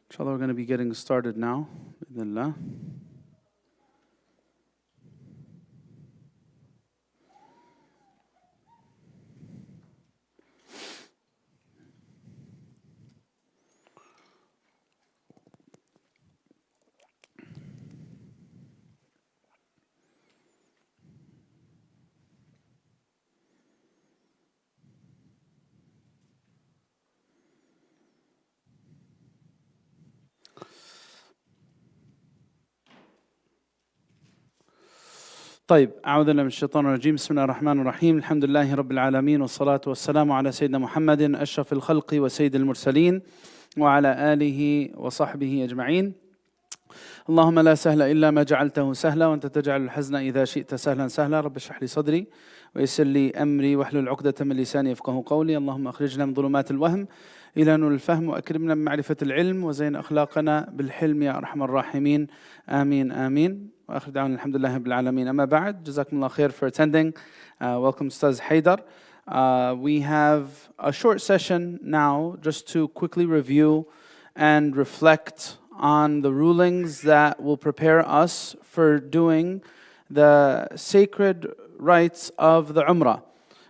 Inshallah, we're going to be getting started now. Bismillah. طيب أعوذ بالله من الشيطان الرجيم بسم الله الرحمن الرحيم الحمد لله رب العالمين والصلاة والسلام على سيدنا محمد أشرف الخلق وسيد المرسلين وعلى آله وصحبه أجمعين اللهم لا سهل إلا ما جعلته سهلا وأنت تجعل الحزن إذا شئت سهلا سهلا رب اشرح لي صدري ويسر لي أمري واحلل عقدة من لساني يفقهوا قولي اللهم أخرجنا من ظلمات الوهم إلى نور الفهم وأكرمنا من معرفة العلم وزين أخلاقنا بالحلم يا أرحم الراحمين آمين آمين وآخر دعوانا الحمد لله رب العالمين أما بعد جزاكم الله خير for attending. Welcome Ustaz Haydar. We have a short session now just to quickly review and reflect on the rulings that will prepare us for doing the sacred rites of the Umrah.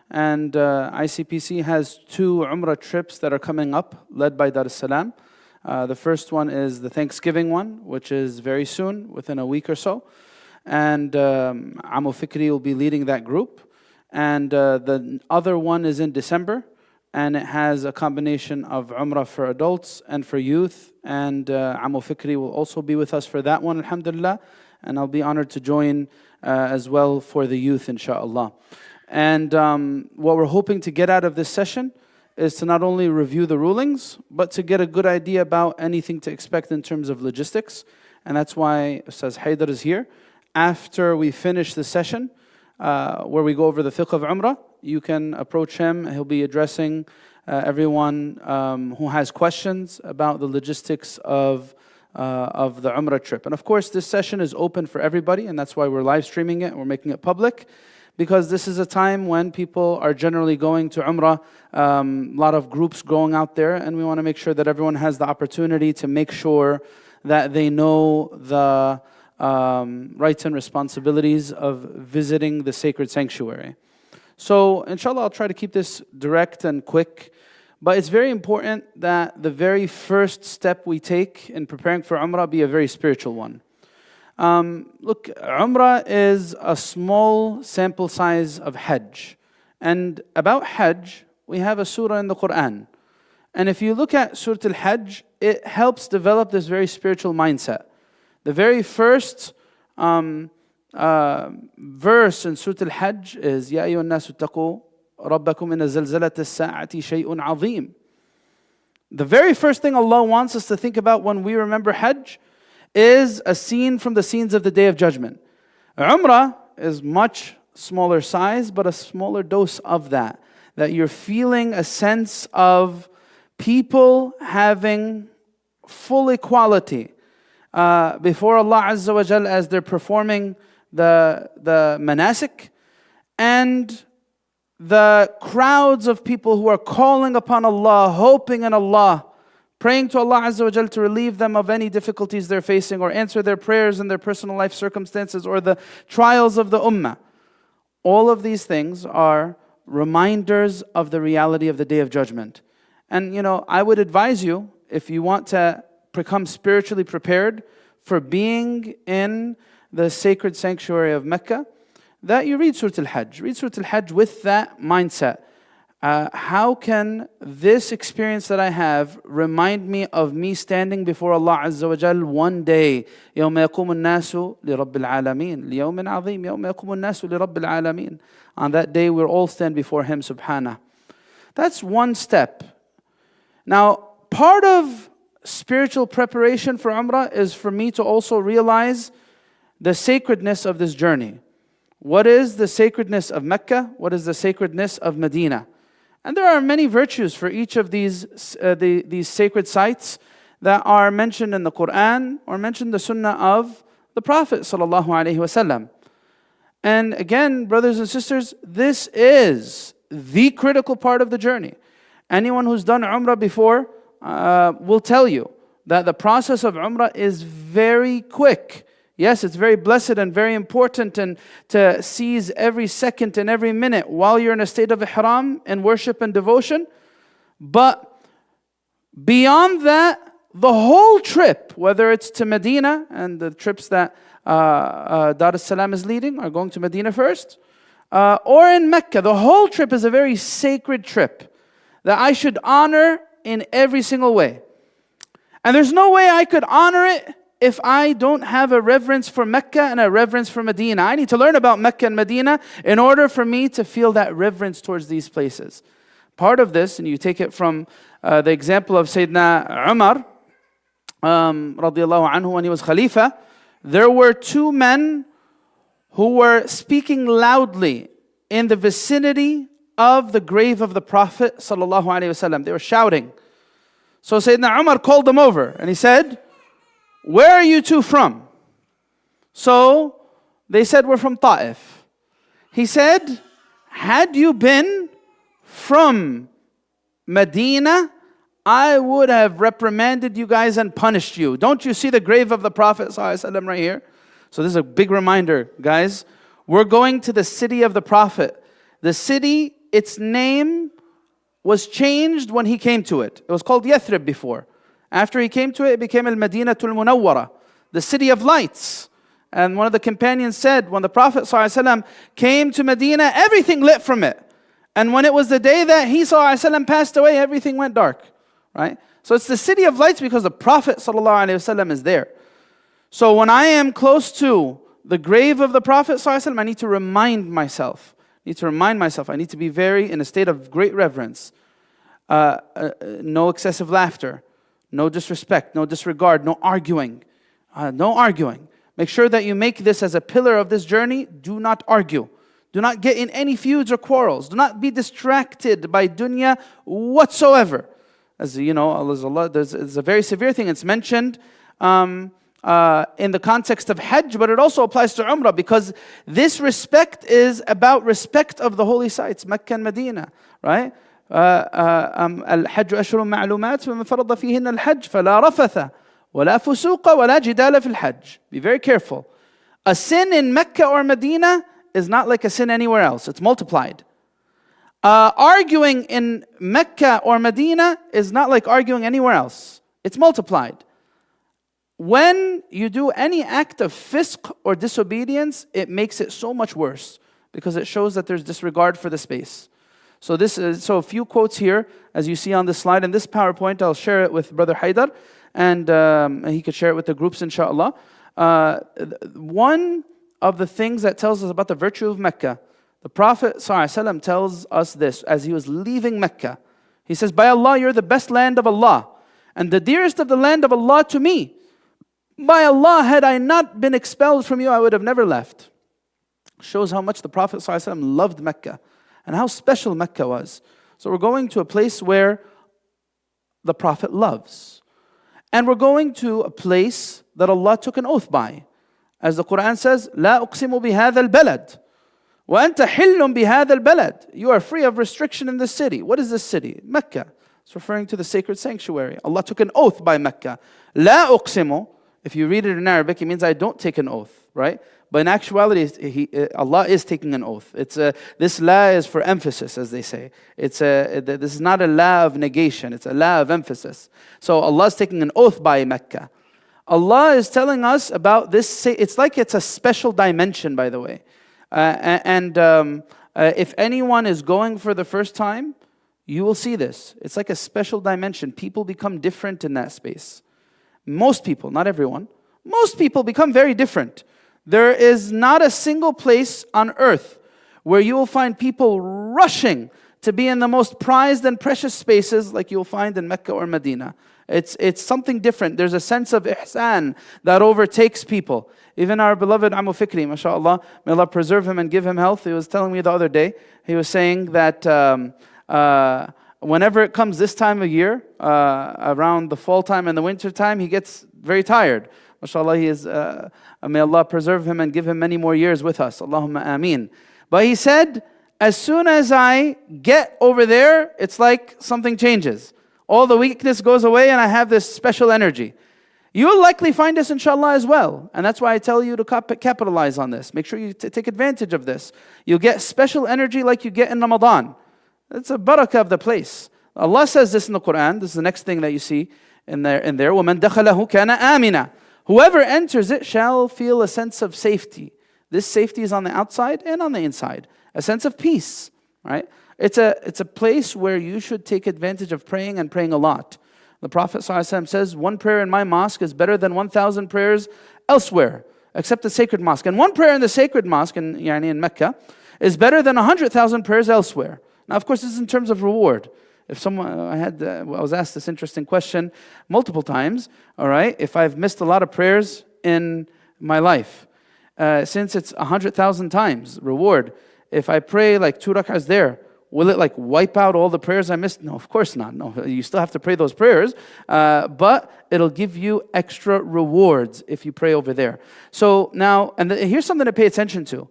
And ICPC has 2 Umrah trips that are coming up, led by Dar es Salaam. The first one is the Thanksgiving one, which is very soon, within a week or so. And Amo Fikri will be leading that group. And the other one is in December. And it has a combination of Umrah for adults and for youth. And Amo Fikri will also be with us for that one, alhamdulillah. And I'll be honored to join as well for the youth, inshaAllah. And what we're hoping to get out of this session is to not only review the rulings, but to get a good idea about anything to expect in terms of logistics. And that's why Ustaz Haydar is here. After we finish the session, where we go over the Fiqh of Umrah, you can approach him. He'll be addressing everyone who has questions about the logistics of the Umrah trip. And of course, this session is open for everybody, and that's why we're live streaming it, we're making it public. Because this is a time when people are generally going to Umrah, a lot of groups going out there, and we want to make sure that everyone has the opportunity to make sure that they know the rights and responsibilities of visiting the sacred sanctuary. So, inshallah, I'll try to keep this direct and quick, but it's very important that the very first step we take in preparing for Umrah be a very spiritual one. Look, Umrah is a small sample size of Hajj. And about Hajj, we have a surah in the Quran. And if you look at Surah Al-Hajj, it helps develop this very spiritual mindset. The very first verse in Surah Al-Hajj is يَا أَيُّهَا النَّاسُ اتَّقُوا رَبَّكُمْ إِنَّ زَلْزَلَةَ السَّاعَةِ شَيْءٌ عَظِيمٌ. The very first thing Allah wants us to think about when we remember Hajj is a scene from the scenes of the Day of Judgment. Umrah is much smaller size, but a smaller dose of that. That you're feeling a sense of people having full equality before Allah Azza wa Jal as they're performing the manasik, and the crowds of people who are calling upon Allah, hoping in Allah, praying to Allah Azza wa Jal to relieve them of any difficulties they're facing or answer their prayers in their personal life circumstances or the trials of the ummah. All of these things are reminders of the reality of the Day of Judgment. And I would advise you, if you want to become spiritually prepared for being in the sacred sanctuary of Mecca, that you read Surah Al-Hajj. Read Surah Al-Hajj with that mindset. How can this experience that I have remind me of me standing before Allah Azza wa Jal one day? يَوْمَ يَقُومُ النَّاسُ لِرَبِّ الْعَالَمِينَ لِيَوْمٍ عَظِيمٍ يَوْمَ يَقُومُ النَّاسُ لِرَبِّ الْعَالَمِينَ. On that day we'll all stand before Him subhanah. That's one step. Now, part of spiritual preparation for Umrah is for me to also realize the sacredness of this journey. What is the sacredness of Mecca? What is the sacredness of Medina? And there are many virtues for each of these sacred sites that are mentioned in the Quran or mentioned in the Sunnah of the Prophet ﷺ. And again, brothers and sisters, this is the critical part of the journey. Anyone who's done Umrah before will tell you that the process of Umrah is very quick. Yes, it's very blessed and very important, and to seize every second and every minute while you're in a state of Ihram and worship and devotion. But beyond that, the whole trip, whether it's to Medina, and the trips that Dar es Salaam is leading are going to Medina first, or in Mecca, the whole trip is a very sacred trip that I should honor in every single way. And there's no way I could honor it if I don't have a reverence for Mecca and a reverence for Medina. I need to learn about Mecca and Medina in order for me to feel that reverence towards these places. Part of this, and you take it from the example of Sayyidina Umar, radiallahu anhu, when he was Khalifa, there were two men who were speaking loudly in the vicinity of the grave of the Prophet sallallahu alaihi wasallam. They were shouting. So Sayyidina Umar called them over and he said, "Where are you two from?" So they said, "We're from Ta'if." He said, "Had you been from Medina, I would have reprimanded you guys and punished you. Don't you see the grave of the Prophet ﷺ right here?" So this is a big reminder, guys. We're going to the city of the Prophet. The city, its name was changed when he came to it. It was called Yathrib before. After he came to it, it became Al-Madinatul Munawwara, the city of lights. And one of the companions said, when the Prophet ﷺ came to Medina, everything lit from it. And when it was the day that he ﷺ passed away, everything went dark. Right? So it's the city of lights because the Prophet ﷺ is there. So when I am close to the grave of the Prophet ﷺ, I need to remind myself. I need to be very in a state of great reverence. No excessive laughter. No disrespect, no disregard, no arguing. Make sure that you make this as a pillar of this journey. Do not argue. Do not get in any feuds or quarrels. Do not be distracted by dunya whatsoever. As you know, there's a very severe thing. It's mentioned in the context of Hajj, but it also applies to Umrah because this respect is about respect of the holy sites, Mecca and Medina, right? الحج أشهر معلومات فمن فرض فيهن الحج فلا رفث ولا فسوق ولا جدال في الحج. Be very careful. A sin in Mecca or Medina is not like a sin anywhere else. It's multiplied. Arguing in Mecca or Medina is not like arguing anywhere else. It's multiplied. When you do any act of fisq or disobedience, it makes it so much worse because it shows that there's disregard for the space. So a few quotes here, as you see on this slide. In this PowerPoint, I'll share it with Brother Haidar, and he could share it with the groups, inshallah. One of the things that tells us about the virtue of Mecca, the Prophet ﷺ tells us this as he was leaving Mecca. He says, "By Allah, you're the best land of Allah, and the dearest of the land of Allah to me. By Allah, had I not been expelled from you, I would have never left." Shows how much the Prophet ﷺ loved Mecca and how special Mecca was. So we're going to a place where the Prophet loves. And we're going to a place that Allah took an oath by. As the Quran says, "La uqsimu bihadha al-balad, wa anta hillun bihadha al-balad." You are free of restriction in this city. What is this city? Mecca. It's referring to the sacred sanctuary. Allah took an oath by Mecca. La uqsimu, if you read it in Arabic, it means I don't take an oath, right? But in actuality, Allah is taking an oath. This la is for emphasis, as they say. This is not a la of negation. It's a la of emphasis. So Allah is taking an oath by Mecca. Allah is telling us about this. It's like it's a special dimension, by the way. If anyone is going for the first time, you will see this. It's like a special dimension. People become different in that space. Most people, not everyone. Most people become very different. There is not a single place on earth where you will find people rushing to be in the most prized and precious spaces like you'll find in Mecca or Medina. It's something different. There's a sense of ihsan that overtakes people. Even our beloved Amu Fikri, mashallah, may Allah preserve him and give him health. He was telling me the other day, he was saying that whenever it comes this time of year, around the fall time and the winter time, he gets very tired. MashaAllah, may Allah preserve him and give him many more years with us. Allahumma ameen. But he said, as soon as I get over there, it's like something changes. All the weakness goes away and I have this special energy. You'll likely find this inshallah as well. And that's why I tell you to capitalize on this. Make sure you take advantage of this. You'll get special energy like you get in Ramadan. It's a barakah of the place. Allah says this in the Quran. This is the next thing that you see in there. وَمَنْ دَخَلَهُ كَانَ آمِنًا. Whoever enters it shall feel a sense of safety. This safety is on the outside and on the inside. A sense of peace, right? It's a place where you should take advantage of praying and praying a lot. The Prophet ﷺ says, one prayer in my mosque is better than 1,000 prayers elsewhere, except the sacred mosque. And one prayer in the sacred mosque, in Mecca, is better than 100,000 prayers elsewhere. Now, of course, this is in terms of reward. If someone, I was asked this interesting question multiple times, all right, if I've missed a lot of prayers in my life, since it's 100,000 times reward, if I pray like 2 rak'ahs there, will it like wipe out all the prayers I missed? No, of course not. No, you still have to pray those prayers, but it'll give you extra rewards if you pray over there. So now, and here's something to pay attention to.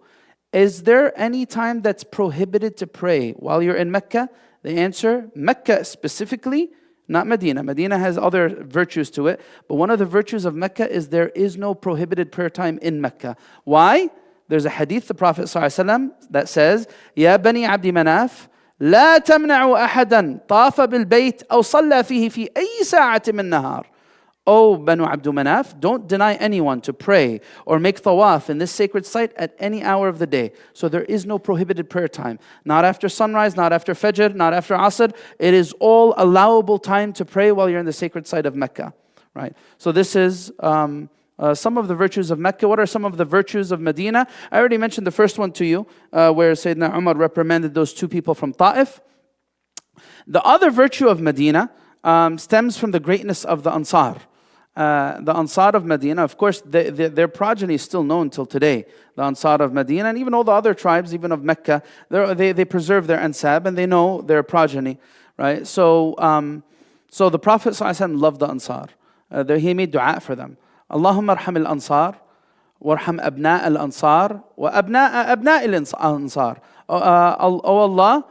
Is there any time that's prohibited to pray while you're in Mecca? The answer, Mecca specifically, not Medina. Medina has other virtues to it, but one of the virtues of Mecca is there is no prohibited prayer time in Mecca. Why? There's a hadith, the Prophet ﷺ, that says, يا بني عبد مناف لا تمنعوا أحدا طاف بالبيت أو صلى فيه في أي ساعة من نهار. O Banu Abdul Manaf, don't deny anyone to pray or make tawaf in this sacred site at any hour of the day. So there is no prohibited prayer time. Not after sunrise, not after Fajr, not after Asr. It is all allowable time to pray while you're in the sacred site of Mecca. Right? So this is some of the virtues of Mecca. What are some of the virtues of Medina? I already mentioned the first one to you, where Sayyidina Umar reprimanded those 2 people from Ta'if. The other virtue of Medina stems from the greatness of the Ansar. The Ansar of Medina, of course, their progeny is still known till today. The Ansar of Medina, and even all the other tribes, even of Mecca, they preserve their ansab and they know their progeny, right? So the Prophet ﷺ loved the Ansar. He made dua for them. Allahumma arham al-Ansar, warham abna al-Ansar, wa abna al-Ansar. Oh Allah,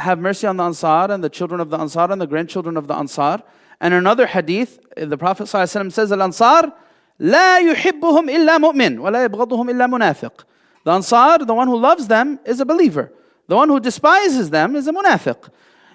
have mercy on the Ansar and the children of the Ansar and the grandchildren of the Ansar. And another hadith, the Prophet ﷺ says, Al-Ansar, لا يحبهم إلا مؤمن ولا يبغضهم إلا منافق. The Ansar, the one who loves them, is a believer. The one who despises them is a munafiq.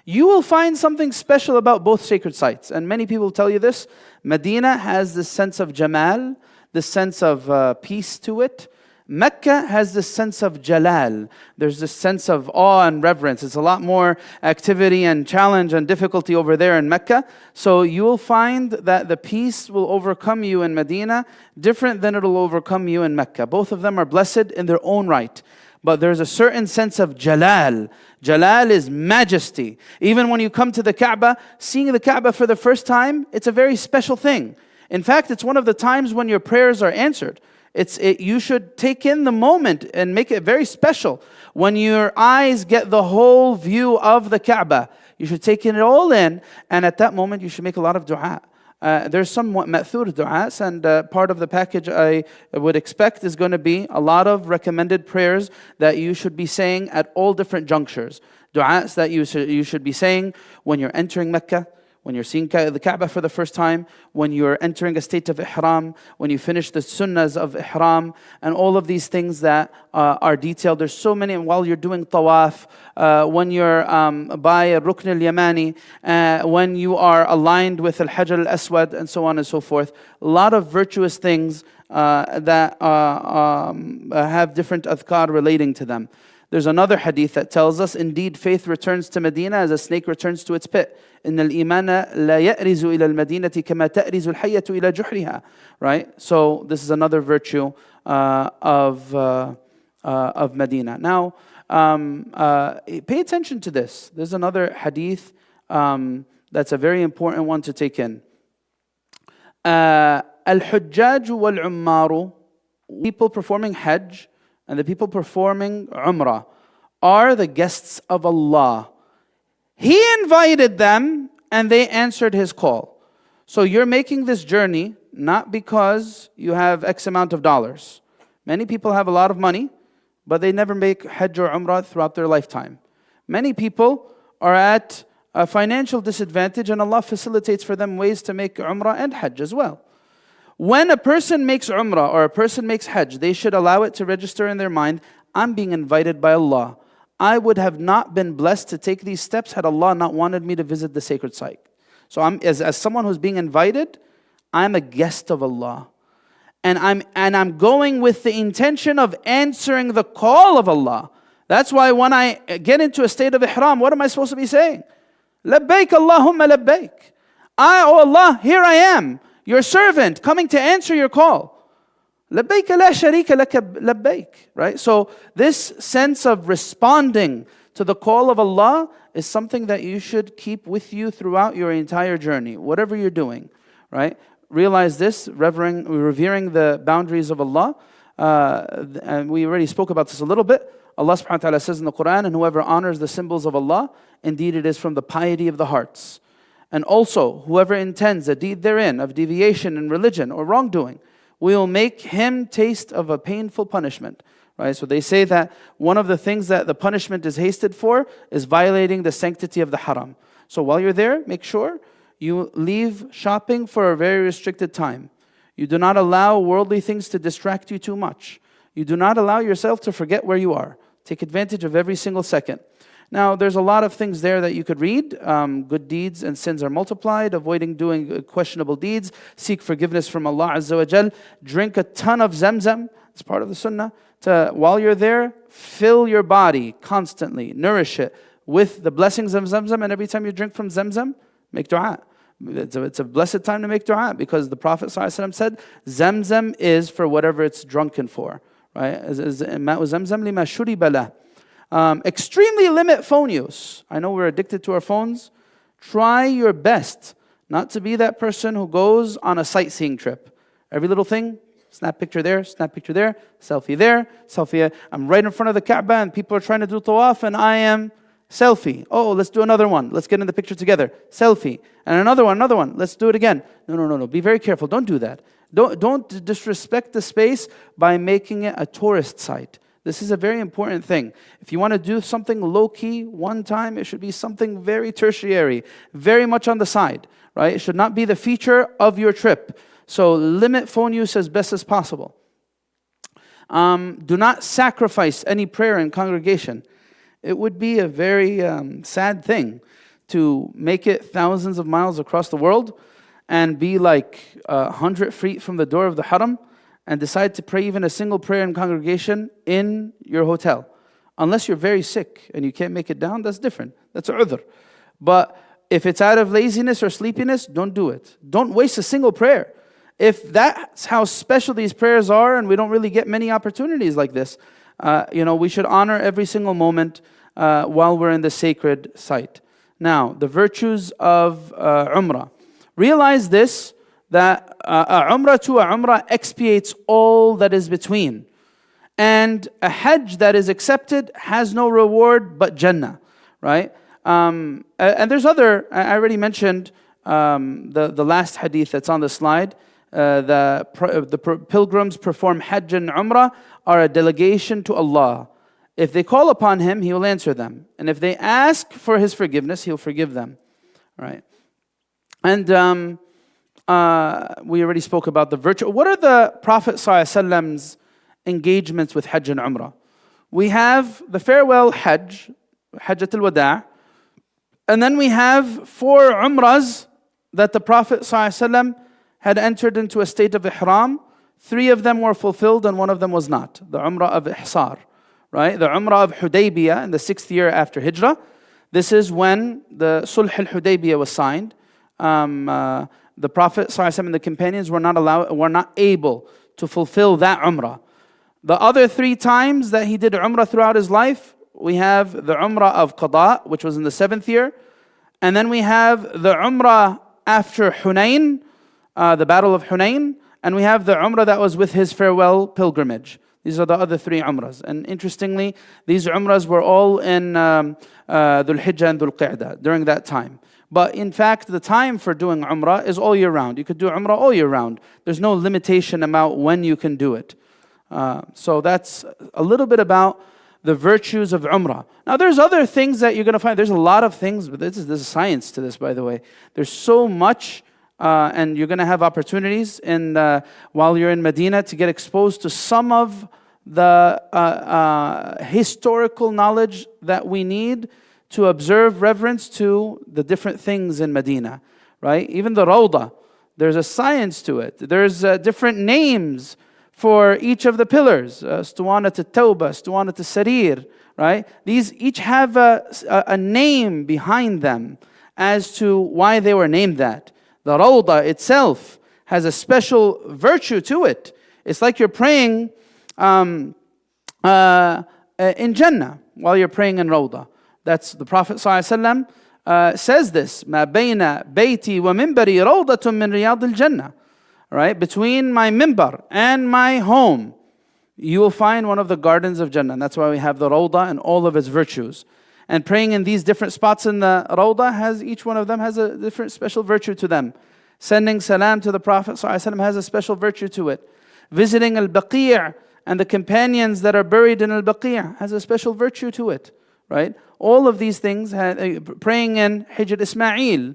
You will find something special about both sacred sites. And many people tell you this. Medina has this sense of jamal, this sense of peace to it. Mecca has this sense of jalal. There's this sense of awe and reverence. It's a lot more activity and challenge and difficulty over there in Mecca. So you will find that the peace will overcome you in Medina different than it'll overcome you in Mecca. Both of them are blessed in their own right. But there's a certain sense of jalal. Jalal is majesty. Even when you come to the Kaaba, seeing the Kaaba for the first time, it's a very special thing. In fact, it's one of the times when your prayers are answered. You should take in the moment and make it very special. When your eyes get the whole view of the Kaaba, you should take it all in, and at that moment you should make a lot of dua. There's some ma'thur du'as, and part of the package I would expect is going to be a lot of recommended prayers that you should be saying at all different junctures. Du'as that you should be saying when you're entering Mecca, when you're seeing the Kaaba for the first time, when you're entering a state of Ihram, when you finish the sunnahs of Ihram, and all of these things that are detailed. There's so many, and while you're doing Tawaf, when you're by Rukn al-Yamani, when you are aligned with Al-Hajar al-Aswad, and so on and so forth. A lot of virtuous things that have different adhkar relating to them. There's another hadith that tells us, indeed, faith returns to Medina as a snake returns to its pit. إِنَّ الْإِيمَانَ لَا يَأْرِزُ إِلَى الْمَدِينَةِ كَمَا تَأْرِزُ الْحَيَّةُ إِلَى جُحْرِهَا. Right? So this is another virtue of Medina. Now, pay attention to this. There's another hadith that's a very important one to take in. الْحُجَّاجُ وَالْعُمَّارُ, people performing Hajj and the people performing Umrah are the guests of Allah. He invited them and they answered His call. So you're making this journey not because you have X amount of dollars. Many people have a lot of money, but they never make Hajj or Umrah throughout their lifetime. Many people are at a financial disadvantage, and Allah facilitates for them ways to make Umrah and Hajj as well. When a person makes Umrah or a person makes Hajj, they should allow it to register in their mind, I'm being invited by Allah. I would have not been blessed to take these steps had Allah not wanted me to visit the sacred site. So as someone who's being invited, I'm a guest of Allah. And I'm going with the intention of answering the call of Allah. That's why when I get into a state of ihram, what am I supposed to be saying? Labbaik Allahumma labbaik. Oh Allah, here I am, your servant, coming to answer your call. Labbaik la sharika laka labbaik. Right? So this sense of responding to the call of Allah is something that you should keep with you throughout your entire journey, whatever you're doing. Right? Realize this, revering the boundaries of Allah. And we already spoke about this a little bit. Allah subhanahu wa ta'ala says in the Quran, and whoever honors the symbols of Allah, indeed it is from the piety of the hearts. And also, whoever intends a deed therein of deviation in religion or wrongdoing, we will make him taste of a painful punishment. Right? So they say that one of the things that the punishment is hasted for is violating the sanctity of the haram. So while you're there, make sure you leave shopping for a very restricted time. You do not allow worldly things to distract you too much. You do not allow yourself to forget where you are. Take advantage of every single second. Now, there's a lot of things there that you could read. Good deeds and sins are multiplied. Avoiding doing questionable deeds. Seek forgiveness from Allah Azza wa Jal. Drink a ton of Zamzam. It's part of the sunnah. While you're there, fill your body constantly. Nourish it with the blessings of Zamzam. And every time you drink from Zamzam, make dua. It's a blessed time to make dua because the Prophet ﷺ said, Zamzam is for whatever it's drunken for. Right? Extremely limit phone use. I know we're addicted to our phones. Try your best not to be that person who goes on a sightseeing trip. Every little thing, snap picture there, selfie there, selfie. I'm right in front of the Kaaba and people are trying to do Tawaf and I am selfie. Oh, let's do another one. Let's get in the picture together. Selfie. And another one. Let's do it again. No. Be very careful. Don't do that. Don't disrespect the space by making it a tourist site. This is a very important thing. If you want to do something low-key one time, it should be something very tertiary, very much on the side, right? It should not be the feature of your trip. So limit phone use as best as possible. Do not sacrifice any prayer in congregation. It would be a very sad thing to make it thousands of miles across the world and be like 100 feet from the door of the haram and decide to pray even a single prayer in congregation in your hotel. Unless you're very sick and you can't make it down, that's different. That's udhr. But if it's out of laziness or sleepiness, don't do it. Don't waste a single prayer. If that's how special these prayers are and we don't really get many opportunities like this, we should honor every single moment while we're in the sacred site. Now, the virtues of Umrah. Realize this, that a Umrah to a Umrah expiates all that is between. And a Hajj that is accepted has no reward but Jannah, right? And there's other, I already mentioned the last hadith that's on the slide. The pilgrims perform Hajj and Umrah are a delegation to Allah. If they call upon Him, He will answer them. And if they ask for His forgiveness, He'll forgive them. Right? And we already spoke about the virtue. What are the Prophet ﷺ's engagements with Hajj and Umrah? We have the farewell Hajj, Hajjatul Wada', and then we have 4 Umrahs that the Prophet ﷺ had entered into a state of Ihram. 3 of them were fulfilled and 1 of them was not. The Umrah of Ihsar, right? The Umrah of Hudaybiyah in the 6th year after Hijrah. This is when the Sulh al-Hudaybiyah was signed. The Prophet ﷺ and the companions were not able to fulfill that Umrah. The other 3 times that he did Umrah throughout his life, we have the Umrah of Qada, which was in the 7th year. And then we have the Umrah after Hunayn, the Battle of Hunayn. And we have the Umrah that was with his farewell pilgrimage. These are the other 3 Umrahs. And interestingly, these Umrahs were all in Dhul Hijjah and Dhul Qa'dah during that time. But in fact, the time for doing Umrah is all year round. You could do Umrah all year round. There's no limitation about when you can do it. So that's a little bit about the virtues of Umrah. Now there's other things that you're going to find. There's a lot of things, but there's science to this, by the way. There's so much, and you're going to have opportunities while you're in Medina to get exposed to some of the historical knowledge that we need to observe reverence to the different things in Medina, right? Even the Rawdah, there's a science to it. There's different names for each of the pillars. Stuwanat al-Tawbah, Stuwanat al-Sarir, right? These each have a name behind them as to why they were named that. The Rawdah itself has a special virtue to it. It's like you're praying in Jannah while you're praying in Rawdah. That's the Prophet ﷺ says this, مَا بَيْنَ بَيْتِي وَمِنْبَرِي رَوْضَةٌ مِّن رِيَاضِ الْجَنَّةِ. Right? Between my mimbar and my home, you will find one of the gardens of Jannah. And that's why we have the Rawdah and all of its virtues. And praying in these different spots in the Rawdah, each one of them has a different special virtue to them. Sending salam to the Prophet ﷺ has a special virtue to it. Visiting Al-Baqi' and the companions that are buried in Al-Baqi' has a special virtue to it. Right? All of these things, praying in Hijr Ismail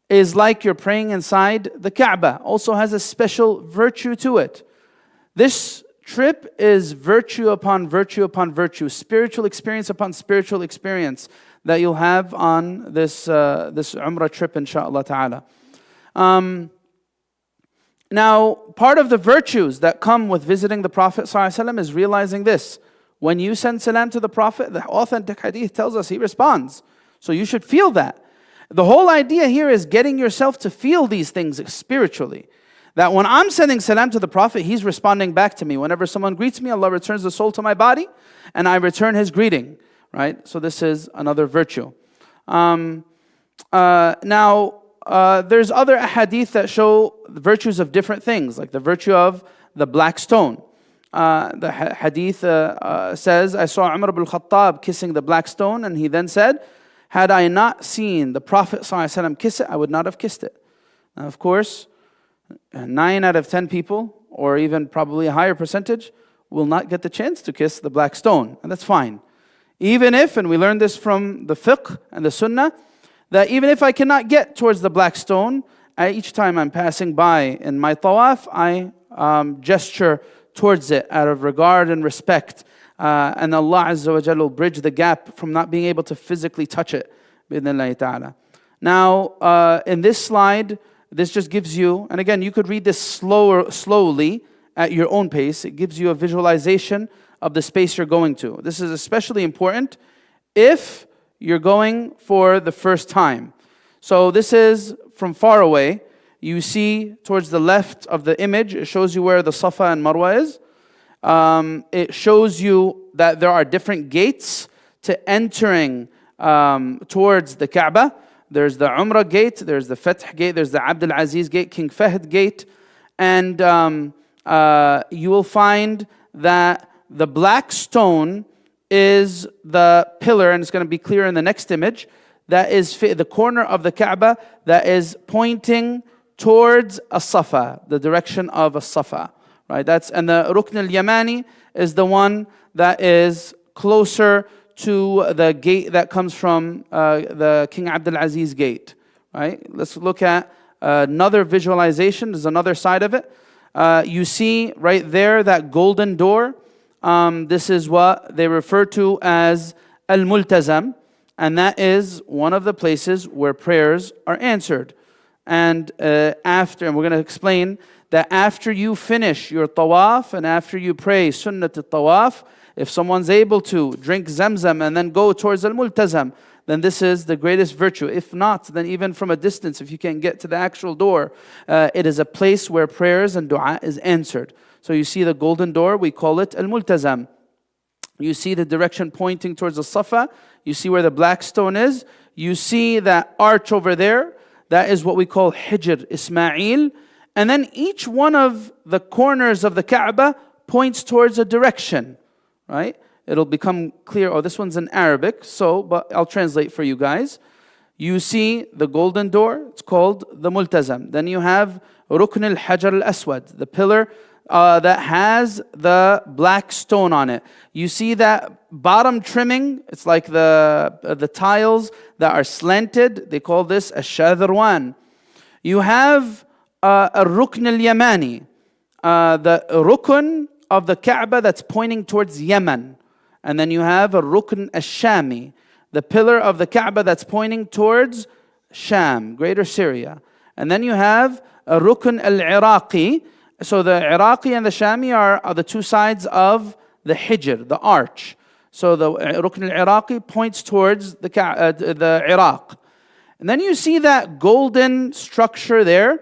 is like you're praying inside the Kaaba, also has a special virtue to it. This trip is virtue upon virtue upon virtue, spiritual experience upon spiritual experience that you'll have on this Umrah trip, inshaAllah ta'ala. Now, part of the virtues that come with visiting the Prophet ﷺ is realizing this. When you send salam to the Prophet, the authentic hadith tells us he responds. So you should feel that. The whole idea here is getting yourself to feel these things spiritually. That when I'm sending salam to the Prophet, he's responding back to me. Whenever someone greets me, Allah returns the soul to my body, and I return his greeting. Right? So this is another virtue. Now, there's other hadith that show the virtues of different things, like the virtue of the black stone. The hadith says, I saw Umar ibn al-Khattab kissing the black stone, and he then said, had I not seen the Prophet ﷺ kiss it, I would not have kissed it. Now, of course, 9 out of 10 people, or even probably a higher percentage, will not get the chance to kiss the black stone, and that's fine. Even if, and we learned this from the fiqh and the sunnah, that even if I cannot get towards the black stone, each time I'm passing by in my tawaf, I gesture towards it out of regard and respect. And Allah Azza wa Jalla will bridge the gap from not being able to physically touch it. Bi-idhnillahi ta'ala. Now, in this slide, this just gives you, and again, you could read this slowly at your own pace. It gives you a visualization of the space you're going to. This is especially important if you're going for the first time. So this is from far away. You see towards the left of the image, it shows you where the Safa and Marwa is. It shows you that there are different gates to entering towards the Kaaba. There's the Umrah gate, there's the Fath gate, there's the Abdul Aziz gate, King Fahd gate. And you will find that the black stone is the pillar, and it's going to be clear in the next image, that is the corner of the Kaaba that is pointing towards As-Safa, the direction of As-Safa. Right? And the Rukn al-Yamani is the one that is closer to the gate that comes from the King Abdul Aziz gate. Right? Let's look at another visualization. There's another side of it. You see right there that golden door. This is what they refer to as Al-Multazam, and that is one of the places where prayers are answered. And we're going to explain that after you finish your tawaf and after you pray sunnat al-tawaf, if someone's able to drink zamzam and then go towards al-multazam, then this is the greatest virtue. If not, then even from a distance, if you can't get to the actual door, it is a place where prayers and dua is answered. So you see the golden door, we call it al-multazam. You see the direction pointing towards the Safa. You see where the black stone is. You see that arch over there. That is what we call Hijr Ismail. And then each one of the corners of the Kaaba points towards a direction. Right? It'll become clear. Oh, this one's in Arabic, but I'll translate for you guys. You see the golden door. It's called the Multazam. Then you have Rukn al-Hajar al-Aswad, the pillar that has the black stone on it. You see that bottom trimming? It's like the tiles that are slanted. They call this a shadrwan. You have a rukn al-yamani, the rukn of the Kaaba that's pointing towards Yemen. And then you have a rukn al-shami, the pillar of the Kaaba that's pointing towards Sham, Greater Syria. And then you have a rukn al-Iraqi. So the Iraqi and the Shami are the two sides of the Hijr, the arch. So the rukn al-Iraqi points towards the Iraq. And then you see that golden structure there.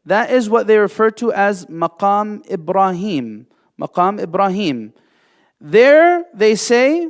That is what they refer to as Maqam Ibrahim. Maqam Ibrahim. There they say,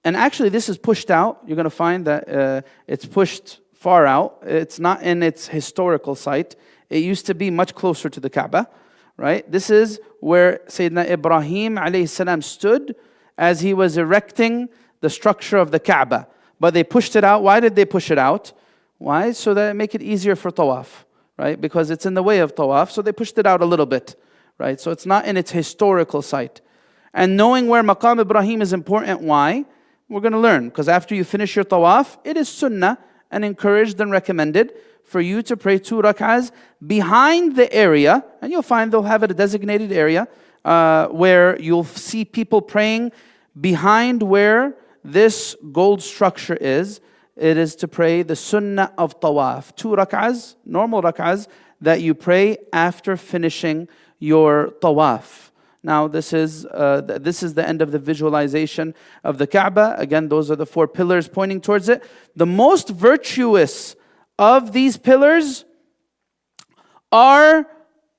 and actually this is pushed out. You're going to find that it's pushed far out. It's not in its historical site. It used to be much closer to the Kaaba, right? This is where Sayyidina Ibrahim alayhi salam stood as he was erecting the structure of the Kaaba. But they pushed it out. Why did they push it out? Why? So that it make it easier for Tawaf, right? Because it's in the way of Tawaf, so they pushed it out a little bit, right? So it's not in its historical site. And knowing where Maqam Ibrahim is important, why? We're going to learn. Because after you finish your Tawaf, it is sunnah and encouraged and recommended for you to pray 2 rak'ahs behind the area, and you'll find they'll have a designated area where you'll see people praying behind where this gold structure is. It is to pray the sunnah of Tawaf, 2 rak'ahs, normal rak'ahs, that you pray after finishing your Tawaf. Now this is the end of the visualization of the Kaaba. Again, those are the 4 pillars pointing towards it. The most virtuous of these pillars are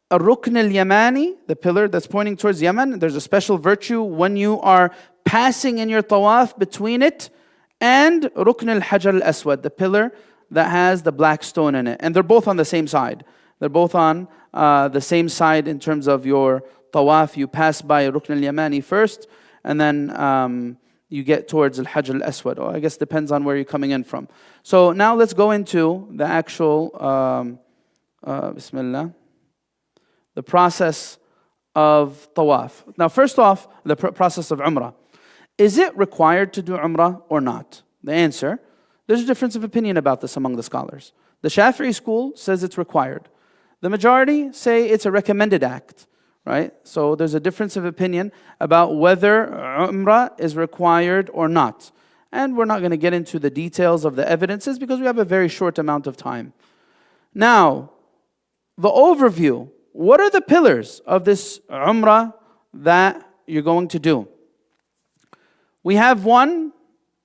a rukn al-yamani, the pillar that's pointing towards Yemen. There's a special virtue when you are passing in your Tawaf between it and rukn al-hajar al-aswad, the pillar that has the black stone in it. And they're both on the same side. They're both on the same side in terms of your Tawaf. You pass by rukn al-yamani first, and then you get towards al-hajar al-aswad. Or I guess depends on where you're coming in from. So now let's go into the actual, bismillah, the process of Tawaf. Now first off, the process of Umrah. Is it required to do Umrah or not? The answer, there's a difference of opinion about this among the scholars. The Shafi'i school says it's required. The majority say it's a recommended act, right? So there's a difference of opinion about whether Umrah is required or not. And we're not going to get into the details of the evidences because we have a very short amount of time. Now, the overview. What are the pillars of this Umrah that you're going to do? We have one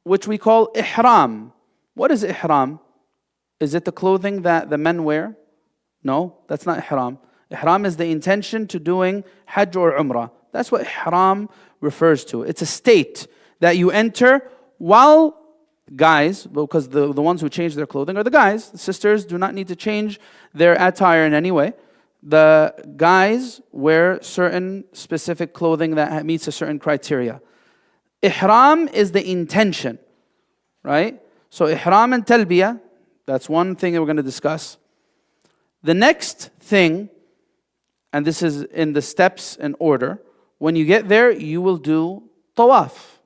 which we call Ihram. What is Ihram? Is it the clothing that the men wear? No, that's not Ihram. Ihram is the intention to doing Hajj or Umrah. That's what Ihram refers to. It's a state that you enter while guys, because the ones who change their clothing are the guys. The sisters do not need to change their attire in any way. The guys wear certain specific clothing that meets a certain criteria. Ihram is the intention, right? So Ihram and Talbiyah, that's one thing that we're going to discuss. The next thing, and this is in the steps in order, when you get there, you will do Tawaf.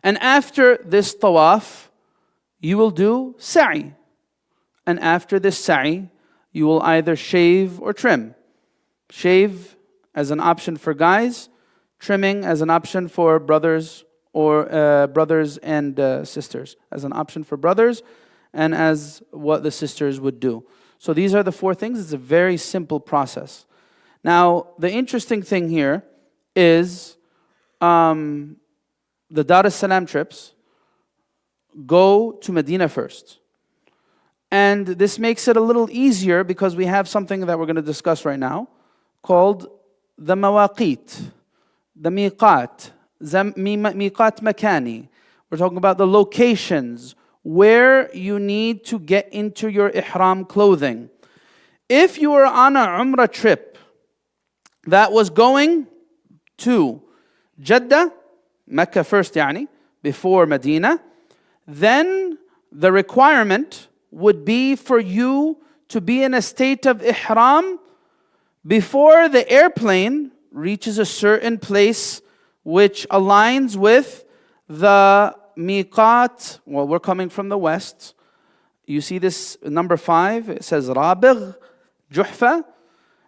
And after this Tawaf, you will do Sa'i. And after this Sa'i, you will either shave or trim. Shave as an option for guys, trimming as an option for brothers or brothers and sisters, as an option for brothers and as what the sisters would do. So these are the 4 things. It's a very simple process. Now, the interesting thing here is the Dar es Salaam trips go to Medina first. And this makes it a little easier because we have something that we're going to discuss right now called the mawaqit, the miqat, miqat makani. We're talking about the locations where you need to get into your ihram clothing. If you were on a Umrah trip that was going to Jeddah, Mecca first before Medina, then the requirement would be for you to be in a state of ihram before the airplane reaches a certain place which aligns with the miqat. Well, we're coming from the west. You see this number 5, it says Rabigh, Juhfa.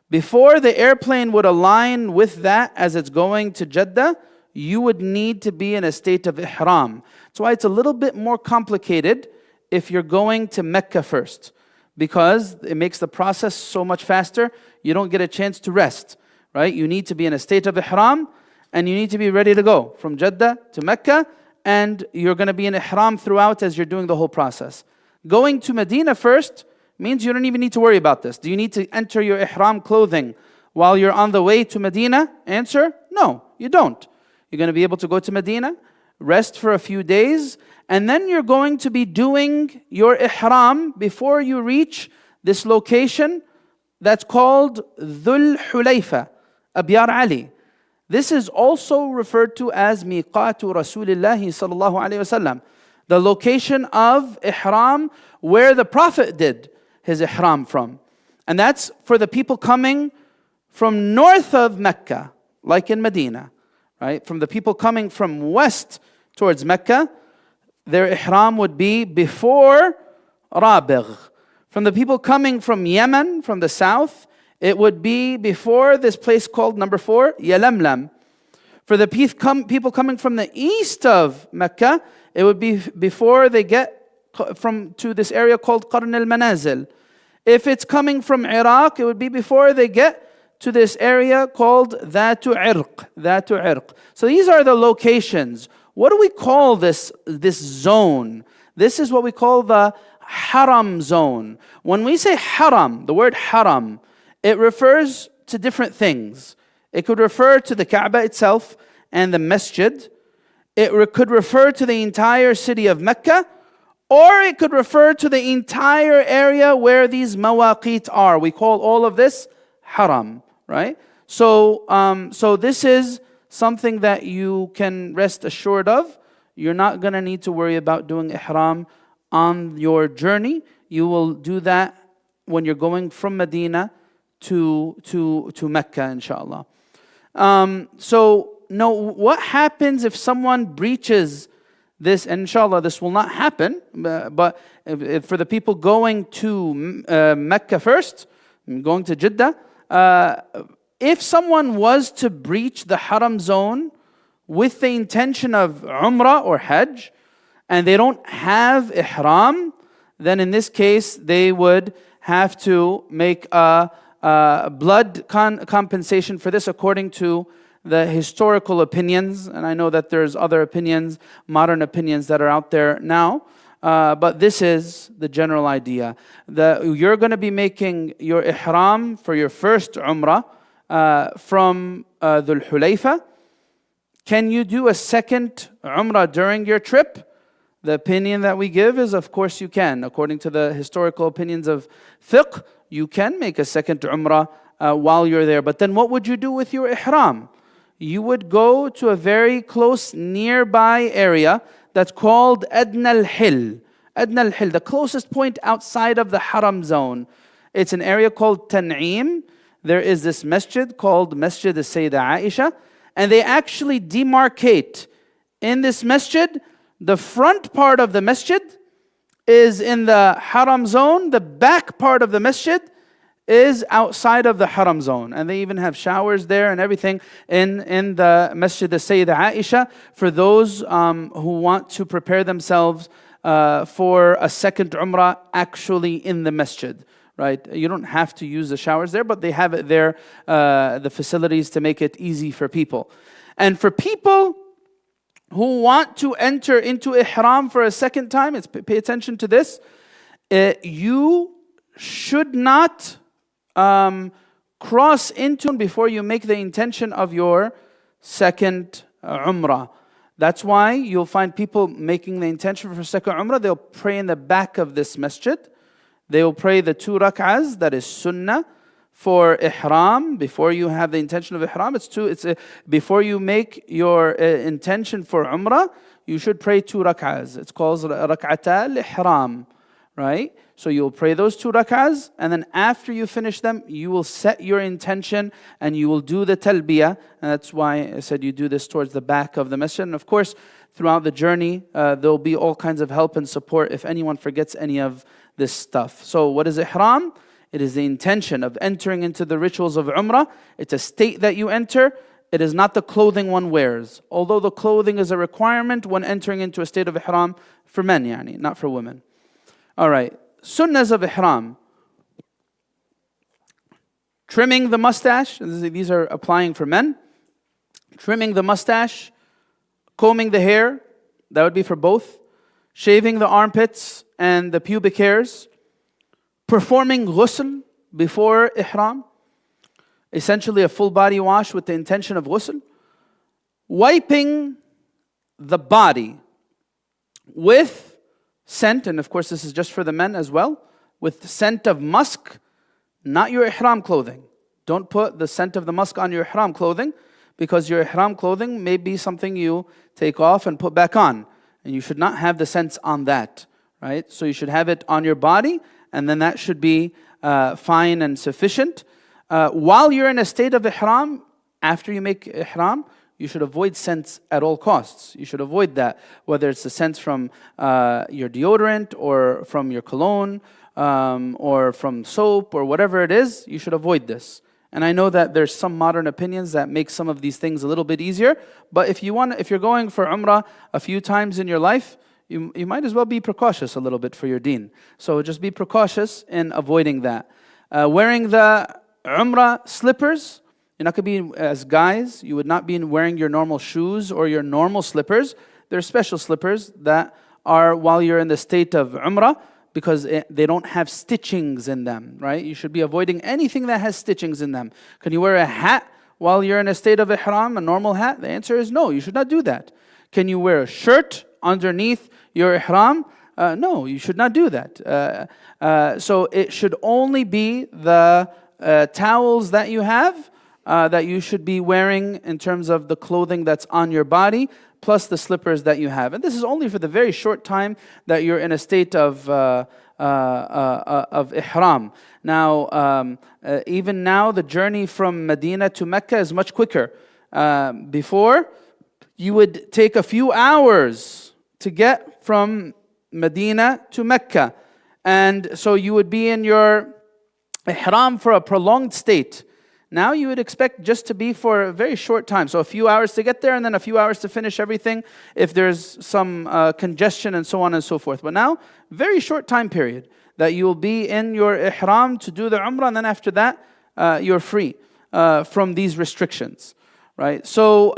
Before the airplane would align with that as it's going to Jeddah, you would need to be in a state of Ihram. That's why it's a little bit more complicated if you're going to Mecca first, because it makes the process so much faster. You don't get a chance to rest, right? You need to be in a state of Ihram, and you need to be ready to go from Jeddah to Mecca, and you're going to be in Ihram throughout as you're doing the whole process. Going to Medina first means you don't even need to worry about this. Do you need to enter your Ihram clothing while you're on the way to Medina? Answer, no, you don't. You're going to be able to go to Medina, rest for a few days, and then you're going to be doing your Ihram before you reach this location that's called Dhul Hulayfa, Abyar Ali. This is also referred to as Miqatu Rasulillahi sallallahu alayhi wasallam, the location of Ihram where the Prophet did his Ihram from. And that's for the people coming from north of Mecca, like in Medina, right? From the people coming from west towards Mecca, their Ihram would be before Rabigh. From the people coming from Yemen, from the south, it would be before this place called number 4, Yalamlam. For the people coming from the east of Mecca, it would be before they get to this area called Qarn al-Manazil. If it's coming from Iraq, it would be before they get to this area called Dhatu Irq. So these are the locations. What do we call this zone? This is what we call the Haram zone. When we say Haram, the word Haram, it refers to different things. It could refer to the Kaaba itself and the Masjid. It could refer to the entire city of Mecca, or it could refer to the entire area where these mawaqit are. We call all of this Haram, right? So this is something that you can rest assured of. You're not going to need to worry about doing Ihram on your journey. You will do that when you're going from Medina to Mecca, inshallah. What happens if someone breaches this? Inshallah, this will not happen. But if for the people going to Mecca first, going to Jeddah, if someone was to breach the Haram zone with the intention of Umrah or Hajj, and they don't have Ihram, then in this case, they would have to make a blood compensation for this according to the historical opinions. And I know that there's other opinions, modern opinions that are out there now. But this is the general idea. You're going to be making your Ihram for your first Umrah from Dhul Hulayfa. Can you do a second Umrah during your trip? The opinion that we give is, of course, you can. According to the historical opinions of fiqh, you can make a second Umrah while you're there. But then what would you do with your Ihram? You would go to a very close nearby area that's called Adna al-Hill. Adna al-Hill, the closest point outside of the Haram zone. It's an area called Tan'im. There is this masjid called Masjid al-Sayyidah Aisha. And they actually demarcate in this masjid. The front part of the masjid is in the Haram zone. The back part of the masjid is outside of the Haram zone. And they even have showers there and everything in the Masjid al-Sayyidah Aisha for those who want to prepare themselves for a second Umrah actually in the masjid. Right? You don't have to use the showers there, but they have it there, the facilities to make it easy for people. And for people who want to enter into Ihram for a second time, pay attention to this. You should not cross into before you make the intention of your second Umrah. That's why you'll find people making the intention for second Umrah. They'll pray in the back of this masjid. They will pray the 2 rak'ahs, that is sunnah, for Ihram. Before you have the intention of Ihram, before you make your intention for Umrah, you should pray 2 rak'ahs. It's called rak'ata al-Ihram, right? So you'll pray those 2 rak'ahs, and then after you finish them, you will set your intention and you will do the talbiyah. And that's why I said you do this towards the back of the masjid. And of course, throughout the journey, there'll be all kinds of help and support if anyone forgets any of this stuff. So what is ihram? It is the intention of entering into the rituals of Umrah. It's a state that you enter. It is not the clothing one wears. Although the clothing is a requirement when entering into a state of ihram for men, not for women. All right, sunnahs of ihram. Trimming the mustache. These are applying for men. Trimming the mustache. Combing the hair. That would be for both. Shaving the armpits and the pubic hairs. Performing ghusl before ihram. Essentially a full body wash with the intention of ghusl. Wiping the body with scent, and of course this is just for the men as well, with scent of musk, not your ihram clothing. Don't put the scent of the musk on your ihram clothing, because your ihram clothing may be something you take off and put back on. And you should not have the scents on that, right? So you should have it on your body, and then that should be fine and sufficient. While you're in a state of ihram, after you make ihram, you should avoid scents at all costs. You should avoid that, whether it's the scents from your deodorant or from your cologne or from soap or whatever it is, you should avoid this. And I know that there's some modern opinions that make some of these things a little bit easier, but if you're going for Umrah a few times in your life, you might as well be precautious a little bit for your deen. So just be precautious in avoiding that. Wearing the Umrah slippers, you're not going to be, as guys, you would not be wearing your normal shoes or your normal slippers. There are special slippers that are while you're in the state of Umrah, because they don't have stitchings in them, right? You should be avoiding anything that has stitchings in them. Can you wear a hat while you're in a state of ihram, a normal hat? The answer is no, you should not do that. Can you wear a shirt underneath your ihram? No, you should not do that. So it should only be the towels that you have that you should be wearing in terms of the clothing that's on your body, plus the slippers that you have. And this is only for the very short time that you're in a state of ihram. Now, even now, the journey from Medina to Mecca is much quicker. Before, you would take a few hours to get from Medina to Mecca. And so you would be in your ihram for a prolonged state. Now you would expect just to be for a very short time. So a few hours to get there and then a few hours to finish everything if there's some congestion and so on and so forth. But now, very short time period that you will be in your ihram to do the umrah, and then after that, you're free from these restrictions. Right? So